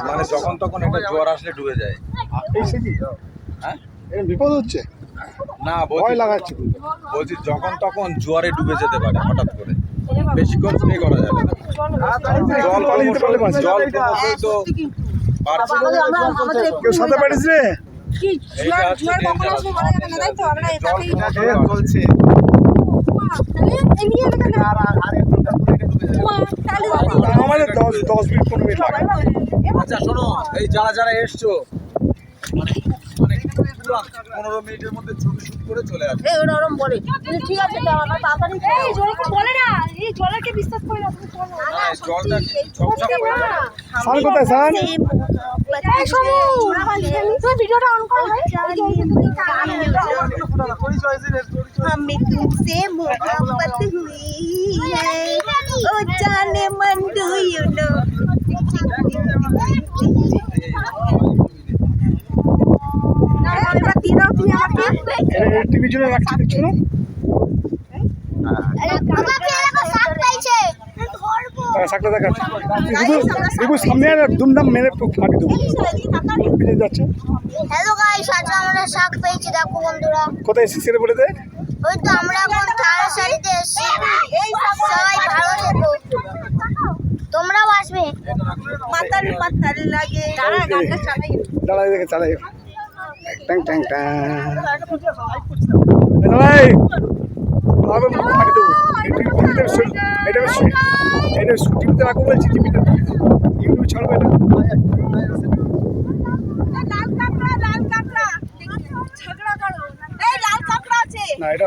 মানে যখন তখন একটা জোয়ার আসলে ডুবে যায়। হ্যাঁ বিপদ হচ্ছে না, ভয় লাগাচ্ছে। বলছি যখন তখন জোয়ারে ডুবে যেতে পারে হঠাৎ করে, বেশিক্ষণ স্টে করা যাবে না। জল তো কেউ সাথে পারিস রে চলছে। আমাদের 10 মিনিট 15 মিনিট লাগে। আচ্ছা শোনো, এই যারা যারা এসছো মানে 15 মিনিটের মধ্যে ছবি শুট করে চলে আসবে। ঠিক আছে জলকে বিশ্বাস করি না। জলটা ঝকঝক করে না। সান কোথায় সান? ভিডিওটা অন করো। हमें तुमसे मोहब्बत हुई है ओ जाने मन डू यू नो টিভি জন্য রাখছি দেখছো না? শাকটা দেখাচ্ছি দেখো সামনে দুমদাম মেরে ফাঁকি দেবো যাচ্ছে। হ্যালো গাইস, আজ আমরা শাক পেয়েছি, দেখো বন্ধুরা। কোথায় এসেছি সেটা বলে দে। ওই তো আমরা এখন তাড়াতাড়িতে এসেছি, সবাই ভালো থেকো, তোমরাও আসবে। মাতাল মাতাল লাগে দাঁড়াই দেখে চালাই ট্যাং ট্যাং ট্যাং দাঁড়াই ফাঁকি দেবো। এটা টিভিতে রাখবো বলছি, টিভিটা ইউটিউবে ছাড়বো এটা। লাল কাঁকড়া ঝগড়া করো, এই লাল কাঁকড়া আছে না এটা